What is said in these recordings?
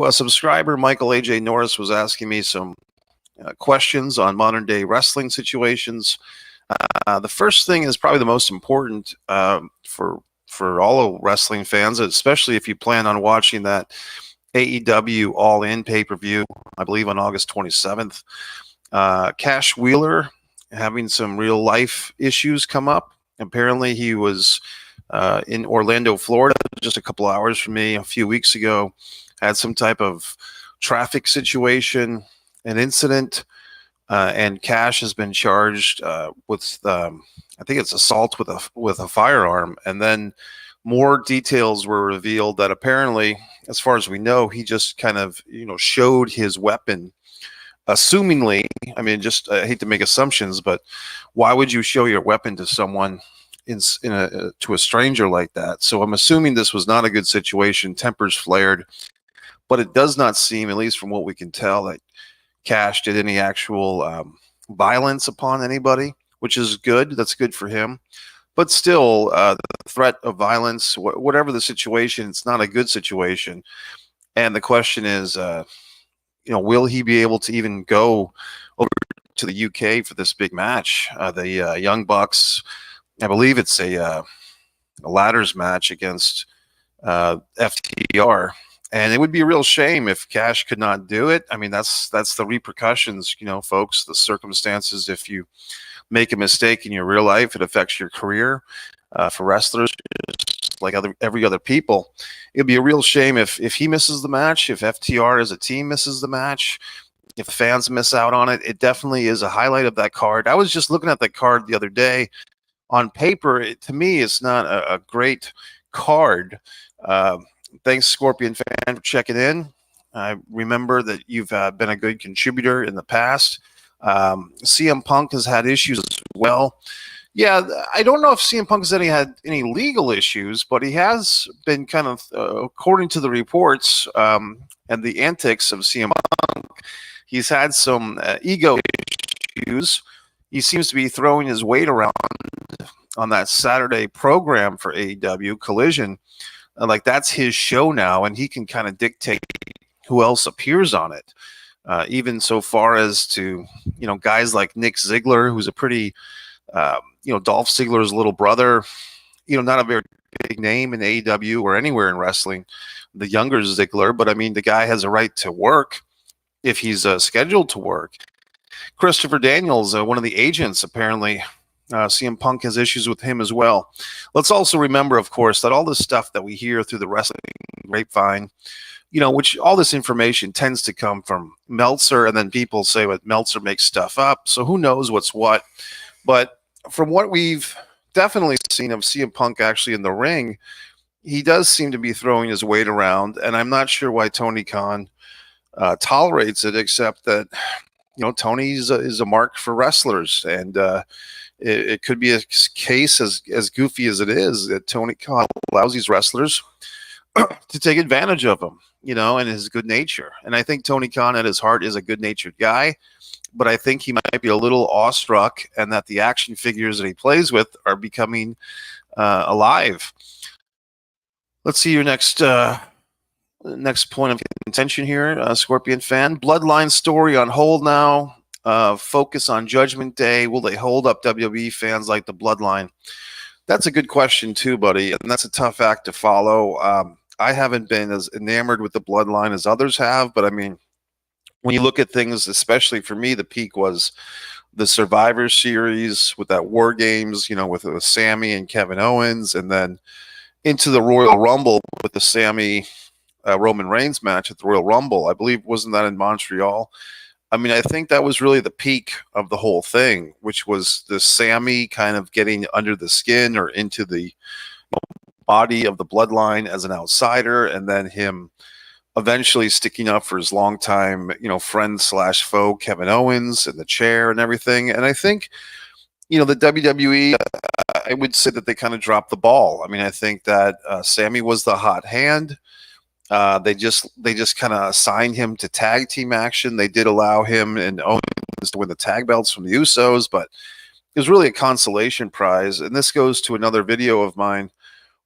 Well, a subscriber, Michael A.J. Norris, was asking me some questions on modern day wrestling situations. The first thing is probably the most important for all wrestling fans, especially if you plan on watching that AEW All In pay-per-view, I believe on August 27th. Cash Wheeler having some real life issues come up. Apparently he was in Orlando, Florida, just a couple hours from me a few weeks ago, had some type of traffic situation, an incident, and Cash has been charged with, I think it's assault with a firearm. And then more details were revealed that apparently, as far as we know, he just kind of showed his weapon. Assumingly, I mean, just I hate to make assumptions, but why would you show your weapon to someone to a stranger like that? So I'm assuming this was not a good situation. Tempers flared, but it does not seem, at least from what we can tell, that Cash did any actual violence upon anybody, which is good. That's good for him. But still, the threat of violence, whatever the situation, it's not a good situation. And the question is, will he be able to even go over to the UK for this big match? The Young Bucks, I believe it's a ladders match against FTR. And it would be a real shame if Cash could not do it. I mean, that's the repercussions, folks, the circumstances. If you make a mistake in your real life, it affects your career. For wrestlers, just like every other people, it'd be a real shame if he misses the match, if FTR as a team misses the match, if the fans miss out on it. It definitely is a highlight of that card. I was just looking at that card the other day. On paper, to me, it's not a great card. Thanks, Scorpion fan, for checking in. I remember that you've been a good contributor in the past. CM Punk has had issues as well. Yeah, I don't know if CM Punk has had any legal issues, but he has been kind of, according to the reports and the antics of CM Punk, he's had some ego issues. He seems to be throwing his weight around on that Saturday program for AEW Collision. Like that's his show now, and he can kind of dictate who else appears on it. Even so far as to, guys like Nick Ziggler, who's a pretty Dolph Ziggler's little brother, not a very big name in AEW or anywhere in wrestling, the younger Ziggler, but I mean, the guy has a right to work if he's scheduled to work. Christopher Daniels, one of the agents, apparently, CM Punk has issues with him as well. Let's also remember, of course, that all this stuff that we hear through the wrestling grapevine, which all this information tends to come from Meltzer, and then people say what Meltzer makes stuff up. So who knows what's what? But from what we've definitely seen of CM Punk actually in the ring, he does seem to be throwing his weight around, and I'm not sure why Tony Khan tolerates it, except that Tony is a mark for wrestlers, and it could be a case as goofy as it is that Tony Khan allows these wrestlers to take advantage of him, and his good nature. And I think Tony Khan at his heart is a good-natured guy, but I think he might be a little awestruck, and that the action figures that he plays with are becoming alive. Let's see your next point of contention here, Scorpion fan. Bloodline story on hold now. Focus on Judgment Day. Will they hold up WWE fans like the Bloodline? That's a good question too, buddy, and that's a tough act to follow. I haven't been as enamored with the Bloodline as others have, but I mean, when you look at things, especially for me, the peak was the Survivor Series with that War Games, with Sammy and Kevin Owens, and then into the Royal Rumble with the Sammy Roman Reigns match at the Royal Rumble. I believe, wasn't that in Montreal? I mean, I think that was really the peak of the whole thing, which was the Sammy kind of getting under the skin or into the body of the Bloodline as an outsider, and then him eventually sticking up for his longtime, friend / foe, Kevin Owens, in the chair and everything. And I think, the WWE, I would say that they kind of dropped the ball. I mean, I think that Sammy was the hot hand. They just kind of assigned him to tag team action. They did allow him and Owens to win the tag belts from the Usos, but it was really a consolation prize. And this goes to another video of mine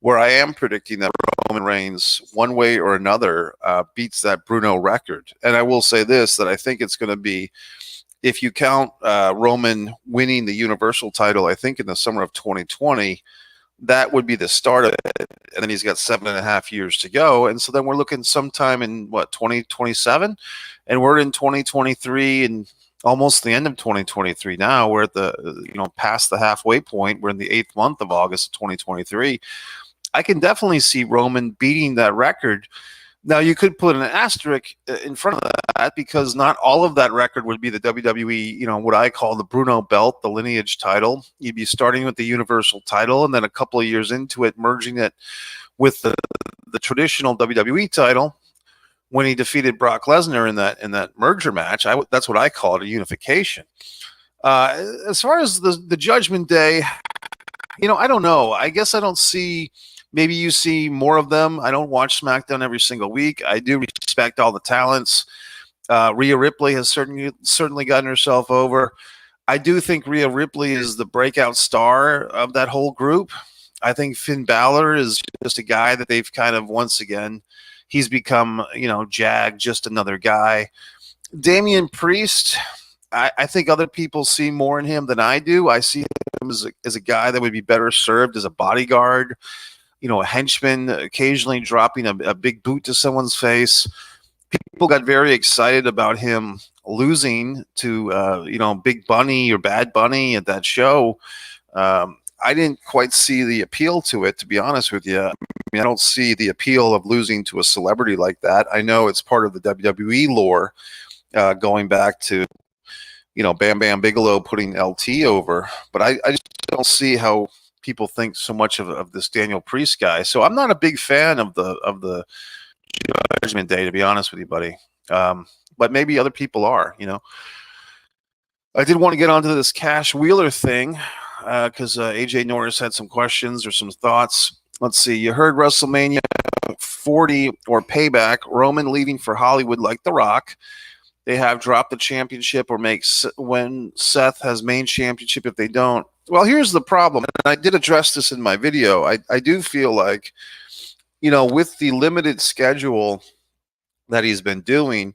where I am predicting that Roman Reigns, one way or another, beats that Bruno record. And I will say this, that I think it's going to be, if you count Roman winning the Universal title, I think in the summer of 2020, that would be the start of it. And then he's got 7.5 years to go. And so then we're looking sometime in 2027, and we're in 2023 and almost the end of 2023 now. We're at the, past the halfway point. We're in the 8th month of August of 2023. I can definitely see Roman beating that record. Now, you could put an asterisk in front of that, because not all of that record would be the WWE, what I call the Bruno belt, the lineage title. You'd be starting with the Universal title, and then a couple of years into it, merging it with the traditional WWE title when he defeated Brock Lesnar in that merger match. That's what I call it, a unification. As far as the Judgment Day, I don't know. I guess I don't see. Maybe you see more of them. I don't watch SmackDown every single week. I do respect all the talents. Rhea Ripley has certainly gotten herself over. I do think Rhea Ripley is the breakout star of that whole group. I think Finn Balor is just a guy that they've kind of, once again, he's become, Jag, just another guy. Damian Priest, I think other people see more in him than I do. I see him as a guy that would be better served as a bodyguard, a henchman, occasionally dropping a big boot to someone's face. People got very excited about him losing to, Big Bunny or Bad Bunny at that show. I didn't quite see the appeal to it, to be honest with you. I mean, I don't see the appeal of losing to a celebrity like that. I know it's part of the WWE lore, going back to, Bam Bam Bigelow putting LT over, but I just don't see how people think so much of this Daniel Priest guy. So I'm not a big fan of the Judgment Day, to be honest with you, buddy. But maybe other people are. I did want to get onto this Cash Wheeler thing, because AJ Norris had some questions or some thoughts. Let's see. You heard WrestleMania 40 or Payback, Roman leaving for Hollywood like The Rock. They have dropped the championship or when Seth has main championship if they don't. Well, here's the problem, and I did address this in my video. I do feel like, with the limited schedule that he's been doing,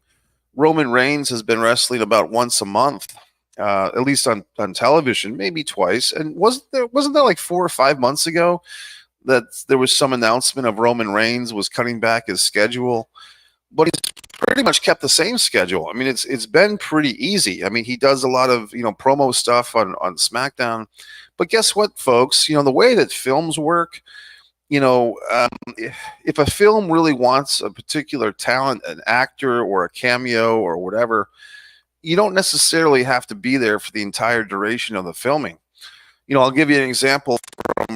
Roman Reigns has been wrestling about once a month, at least on television, maybe twice. And wasn't there like 4 or 5 months ago that there was some announcement of Roman Reigns was cutting back his schedule? But he's pretty much kept the same schedule. I mean, it's been pretty easy. I mean, he does a lot of, promo stuff on SmackDown. But guess what, folks? The way that films work, if a film really wants a particular talent, an actor or a cameo or whatever, you don't necessarily have to be there for the entire duration of the filming. I'll give you an example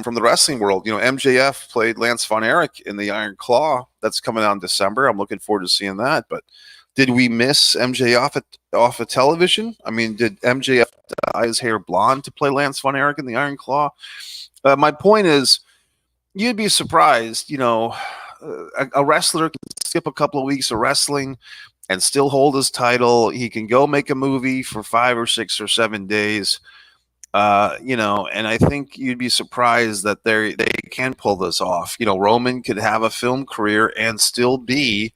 from the wrestling world. MJF played Lance Von Erich in the Iron Claw. That's coming out in December. I'm looking forward to seeing that. But did we miss MJ off of television? I mean, did MJF dye his hair blonde to play Lance Von Erich in the Iron Claw? My point is, you'd be surprised. A wrestler can skip a couple of weeks of wrestling and still hold his title. He can go make a movie for 5 or 6 or 7 days. And I think you'd be surprised that they can pull this off. Roman could have a film career and still be,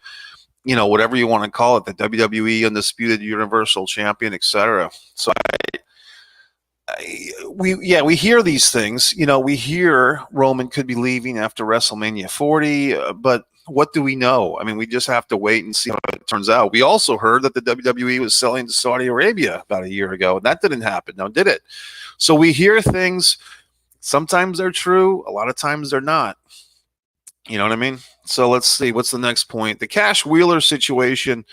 whatever you want to call it, the WWE Undisputed Universal Champion, etc. So we hear these things. We hear Roman could be leaving after WrestleMania 40, but what do we know? I mean, we just have to wait and see how it turns out. We also heard that the WWE was selling to Saudi Arabia about a year ago, and that didn't happen. Now, did it? So we hear things. Sometimes they're true. A lot of times they're not. You know what I mean? So let's see. What's the next point? The Cash Wheeler situation.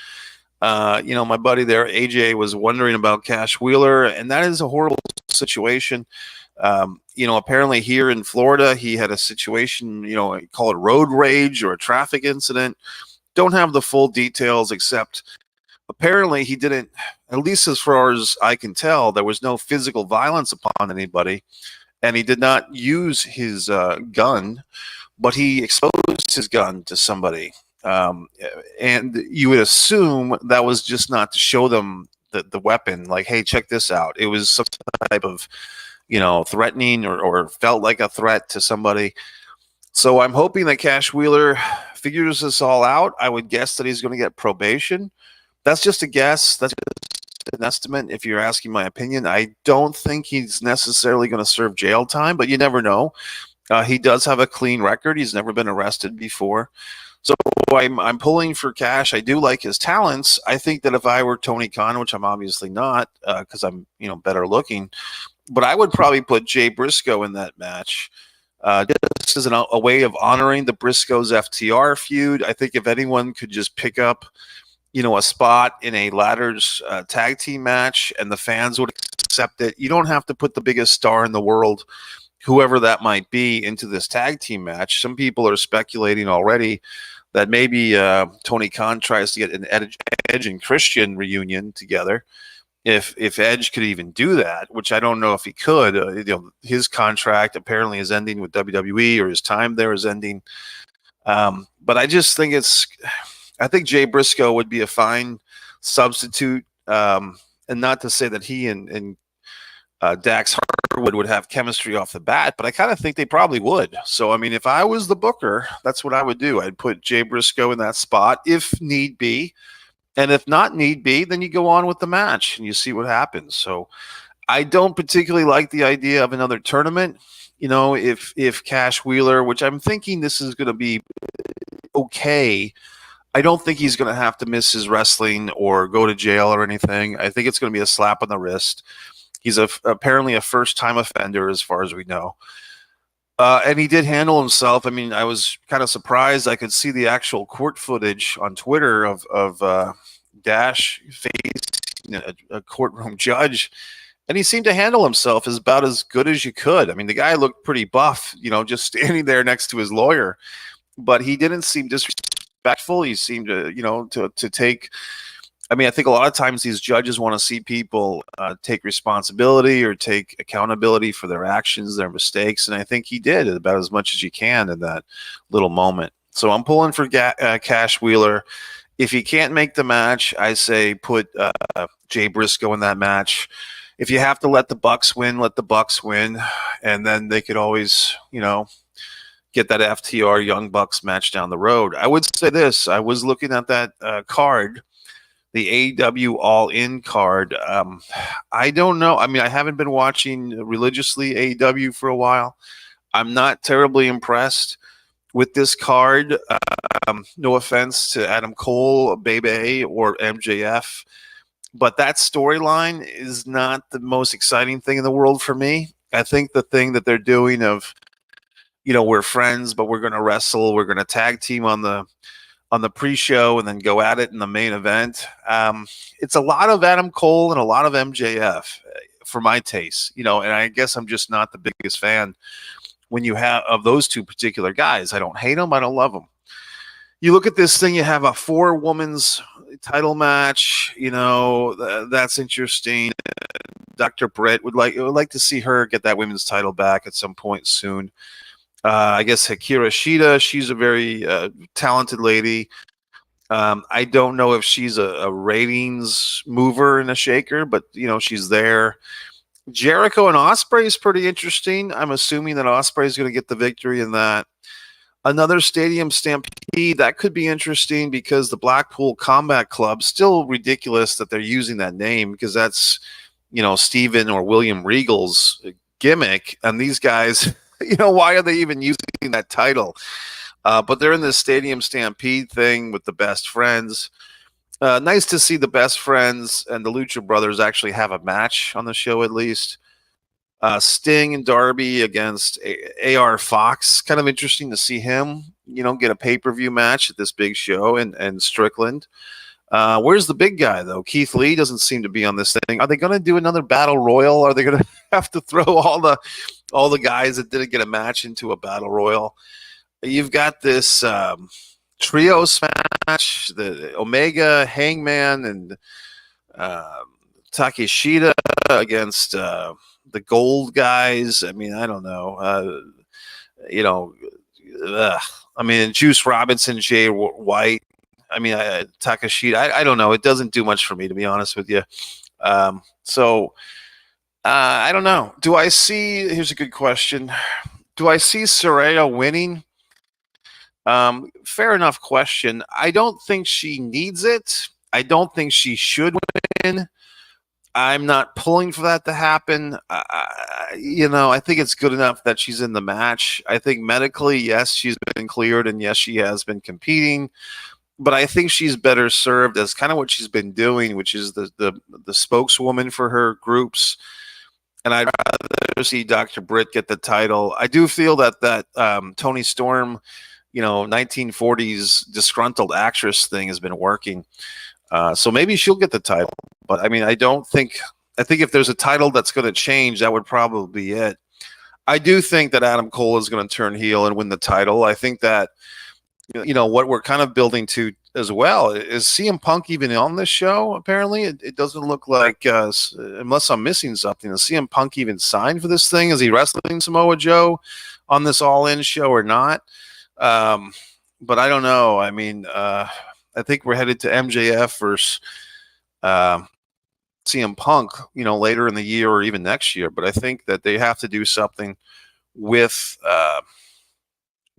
My buddy there, AJ, was wondering about Cash Wheeler, and that is a horrible situation. Apparently here in Florida, he had a situation, call it road rage or a traffic incident. Don't have the full details, except apparently he didn't, at least as far as I can tell, there was no physical violence upon anybody, and he did not use his gun, but he exposed his gun to somebody. And you would assume that was just not to show them the weapon, like, hey, check this out. It was some type of, threatening or felt like a threat to somebody. So I'm hoping that Cash Wheeler figures this all out. I would guess that he's going to get probation. That's just a guess. That's an estimate. If you're asking my opinion, I don't think he's necessarily going to serve jail time, but you never know. He does have a clean record. He's never been arrested before. So I'm pulling for Cash. I do like his talents. I think that if I were Tony Khan, which I'm obviously not, because I'm better looking, but I would probably put Jay Briscoe in that match. Just as a way of honoring the Briscoes FTR feud. I think if anyone could just pick up, a spot in a ladders tag team match and the fans would accept it, you don't have to put the biggest star in the world, whoever that might be, into this tag team match. Some people are speculating already that maybe Tony Khan tries to get an Edge and Christian reunion together. If Edge could even do that, which I don't know if he could. His contract apparently is ending with WWE, or his time there is ending. But I just think I think Jay Briscoe would be a fine substitute. And not to say that he and Dax Harwood would have chemistry off the bat, but I kind of think they probably would. So, I mean, if I was the booker, that's what I would do. I'd put Jay Briscoe in that spot if need be. And if not need be, then you go on with the match and you see what happens. So I don't particularly like the idea of another tournament. If Cash Wheeler, which I'm thinking this is going to be okay, I don't think he's going to have to miss his wrestling or go to jail or anything. I think it's going to be a slap on the wrist. He's apparently a first-time offender as far as we know. And he did handle himself. I mean, I was kind of surprised. I could see the actual court footage on Twitter of Dash facing a courtroom judge, and he seemed to handle himself about as good as you could. I mean, the guy looked pretty buff, just standing there next to his lawyer, but he didn't seem disrespectful. He seemed to take. I mean, I think a lot of times these judges want to see people take responsibility or take accountability for their actions, their mistakes, and I think he did about as much as you can in that little moment. So I'm pulling for Cash Wheeler. If he can't make the match, I say put Jay Briscoe in that match. If you have to let the Bucks win, let the Bucks win, and then they could always, get that FTR Young Bucks match down the road. I would say this. I was looking at that card, the AEW All-In card. I don't know. I mean, I haven't been watching religiously AEW for a while. I'm not terribly impressed with this card. No offense to Adam Cole, Bebe, or MJF, but that storyline is not the most exciting thing in the world for me. I think the thing that they're doing of, we're friends, but we're going to wrestle, we're going to tag team on the pre-show and then go at it in the main event. It's a lot of Adam Cole and a lot of MJF for my taste, and I guess I'm just not the biggest fan when you have of those two particular guys. I don't hate them. I don't love them. You look at this thing, you have a 4-women's title match, that's interesting. Dr. Britt would like to see her get that women's title back at some point soon. I guess Hikaru Shida, she's a very talented lady. I don't know if she's a ratings mover and a shaker, but she's there. Jericho and Ospreay is pretty interesting. I'm assuming that Ospreay is going to get the victory in that. Another Stadium Stampede, that could be interesting because the Blackpool Combat Club, still ridiculous that they're using that name because that's, Steven or William Regal's gimmick. And these guys, why are they even using that title? But they're in this Stadium Stampede thing with the Best Friends. Nice to see the Best Friends and the Lucha Brothers actually have a match on the show at least. Sting and Darby against AR Fox. Kind of interesting to see him, get a pay-per-view match at this big show and Strickland. Where's the big guy, though? Keith Lee doesn't seem to be on this thing. Are they going to do another battle royal? Are they going to have to throw all the guys that didn't get a match into a battle royal? You've got this trios match, the Omega, Hangman, and Takeshita against the Gold guys. I mean, I don't know. I mean, Juice Robinson, Jay White. I mean, Takeshita. I don't know. It doesn't do much for me, to be honest with you. So I don't know. Here's a good question. Do I see Saraya winning? Fair enough question. I don't think she needs it. I don't think she should win. I'm not pulling for that to happen. I think it's good enough that she's in the match. I think medically, yes, she's been cleared, and yes, she has been competing. But I think she's better served as kind of what she's been doing, which is the spokeswoman for her groups. And I'd rather see Dr. Britt get the title. I do feel that Tony Storm, 1940s disgruntled actress thing has been working. So maybe she'll get the title. But I mean, I think if there's a title that's going to change, that would probably be it. I do think that Adam Cole is going to turn heel and win the title. I think that, what we're kind of building to as well is CM Punk even on this show. Apparently, it doesn't look like, unless I'm missing something, is CM Punk even signed for this thing? Is he wrestling Samoa Joe on this All In show or not? But I don't know. I mean, I think we're headed to MJF versus CM Punk, later in the year or even next year. But I think that they have to do something with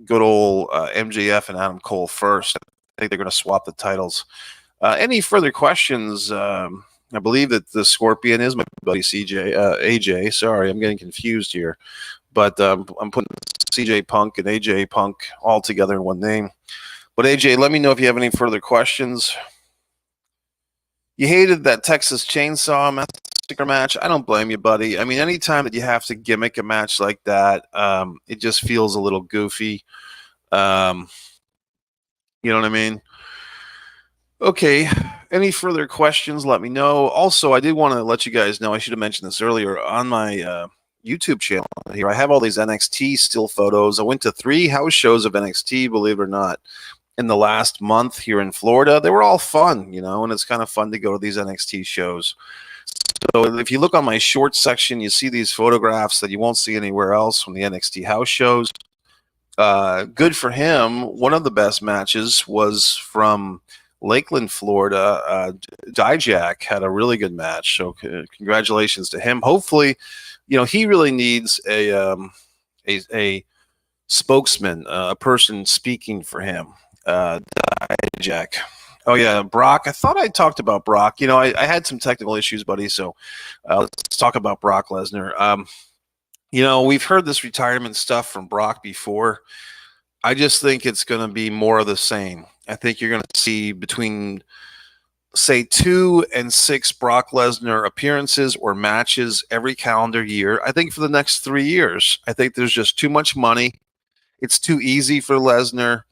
good old MJF and Adam Cole first. I think they're going to swap the titles. Any further questions? I believe that the Scorpion is my buddy AJ. Sorry, I'm getting confused here. But I'm putting CJ Punk and AJ Punk all together in one name. But AJ, let me know if you have any further questions. You hated that Texas Chainsaw Massacre match. I don't blame you, buddy. I mean, anytime that you have to gimmick a match like that, it just feels a little goofy. You know what I mean? Okay. Any further questions, let me know. Also, I did want to let you guys know, I should have mentioned this earlier, on my YouTube channel here, I have all these NXT still photos. I went to 3 house shows of NXT, believe it or not, in the last month here in Florida. They were all fun, and it's kind of fun to go to these NXT shows. So if you look on my short section, you see these photographs that you won't see anywhere else from the NXT house shows. Good for him. One of the best matches was from Lakeland, Florida. Dijak had a really good match. So congratulations to him. Hopefully, he really needs a spokesman, a person speaking for him. Dijak. Oh yeah, Brock. I thought I talked about Brock. I had some technical issues, buddy. So let's talk about Brock Lesnar. We've heard this retirement stuff from Brock before. I just think it's going to be more of the same. I think you're going to see between, say, 2 and 6 Brock Lesnar appearances or matches every calendar year. I think for the next 3 years. I think there's just too much money. It's too easy for Lesnar.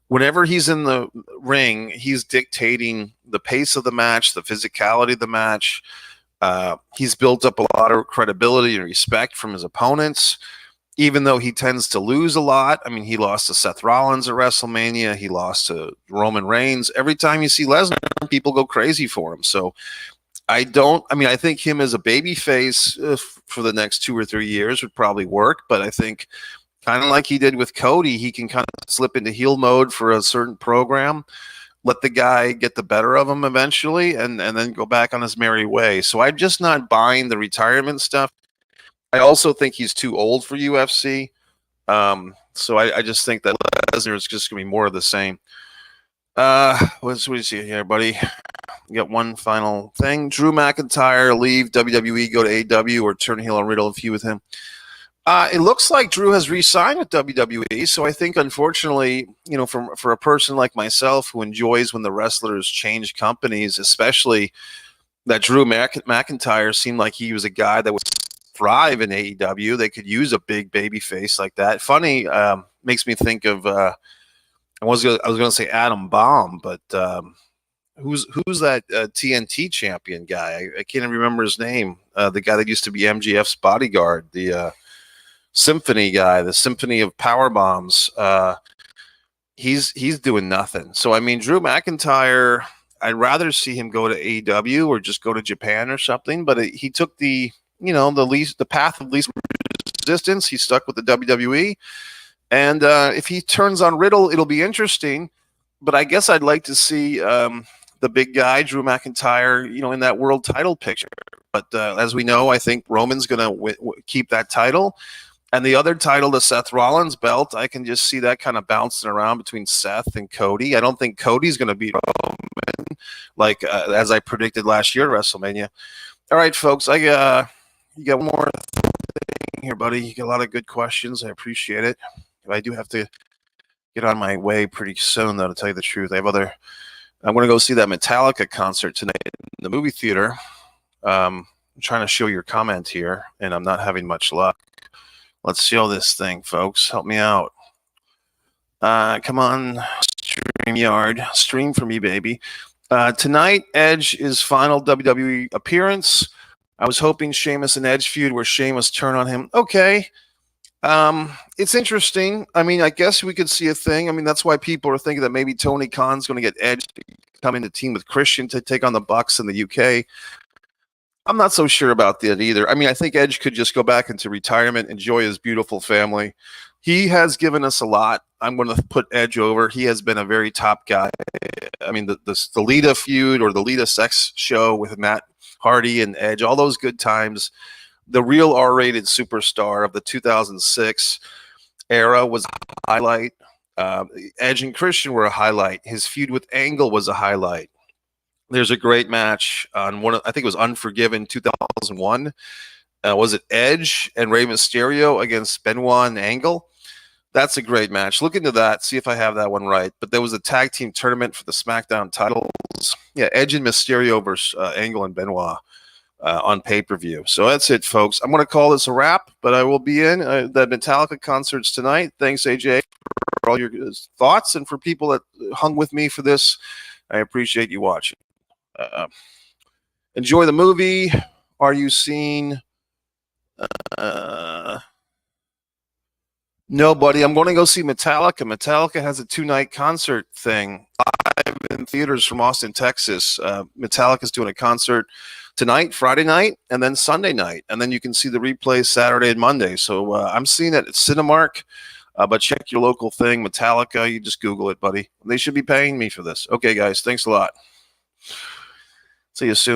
Whenever he's in the ring, he's dictating the pace of the match, the physicality of the match. He's built up a lot of credibility and respect from his opponents, even though he tends to lose a lot. I mean, he lost to Seth Rollins at WrestleMania. He lost to Roman Reigns. Every time you see Lesnar, people go crazy for him. So I think him as a babyface for the next 2 or 3 years would probably work, but I think kind of like he did with Cody, he can kind of slip into heel mode for a certain program, let the guy get the better of him eventually, and then go back on his merry way. So I'm just not buying the retirement stuff. I also think he's too old for UFC. So I just think that Lesnar is just going to be more of the same. What do you see here, buddy? We got one final thing. Drew McIntyre leave WWE, go to AEW, or turn heel on Riddle and feud with him. It looks like Drew has re-signed with WWE, so I think, unfortunately, for a person like myself who enjoys when the wrestlers change companies, especially that Drew McIntyre seemed like he was a guy that would thrive in AEW. They could use a big baby face like that. Funny, makes me think of I was going to say Adam Bomb, but who's that TNT champion guy? I can't even remember his name. The guy that used to be MGF's bodyguard, the Symphony guy, the Symphony of Power Bombs. He's doing nothing. So I mean, Drew McIntyre, I'd rather see him go to AEW or just go to Japan or something. But he took the path of least resistance. He stuck with the WWE, and if he turns on Riddle, it'll be interesting. But I guess I'd like to see the big guy, Drew McIntyre, in that world title picture. But as we know, I think Roman's going to keep that title. And the other title, the Seth Rollins belt, I can just see that kind of bouncing around between Seth and Cody. I don't think Cody's going to beat Roman, like as I predicted last year at WrestleMania. All right, folks, you got one more thing here, buddy. You got a lot of good questions. I appreciate it. I do have to get on my way pretty soon, though, to tell you the truth. I'm going to go see that Metallica concert tonight in the movie theater. I'm trying to show your comment here, and I'm not having much luck. Let's show this thing, folks. Help me out. Come on, StreamYard. Stream for me, baby. Tonight, Edge is final WWE appearance. I was hoping Sheamus and Edge feud where Sheamus turn on him. Okay. It's interesting. I mean, I guess we could see a thing. I mean, that's why people are thinking that maybe Tony Khan's going to get Edge to come into team with Christian to take on the Bucks in the UK. I'm not so sure about that either. I mean, I think Edge could just go back into retirement, enjoy his beautiful family. He has given us a lot. I'm going to put Edge over. He has been a very top guy. I mean, the Lita feud or the Lita sex show with Matt Hardy and Edge, all those good times. The real R-rated superstar of the 2006 era was a highlight. Edge and Christian were a highlight. His feud with Angle was a highlight. There's a great match on I think it was Unforgiven 2001. Was it Edge and Rey Mysterio against Benoit and Angle? That's a great match. Look into that. See if I have that one right. But there was a tag team tournament for the SmackDown titles. Yeah, Edge and Mysterio versus Angle and Benoit on pay-per-view. So that's it, folks. I'm going to call this a wrap, but I will be in the Metallica concerts tonight. Thanks, AJ, for all your thoughts and for people that hung with me for this. I appreciate you watching. Enjoy the movie. Are you seeing? No, buddy. I'm going to go see Metallica. Metallica has a 2-night concert thing live in theaters from Austin, Texas. Metallica's doing a concert tonight, Friday night, and then Sunday night. And then you can see the replay Saturday and Monday. So I'm seeing it at Cinemark. But check your local thing, Metallica. You just Google it, buddy. They should be paying me for this. Okay, guys. Thanks a lot. See you soon.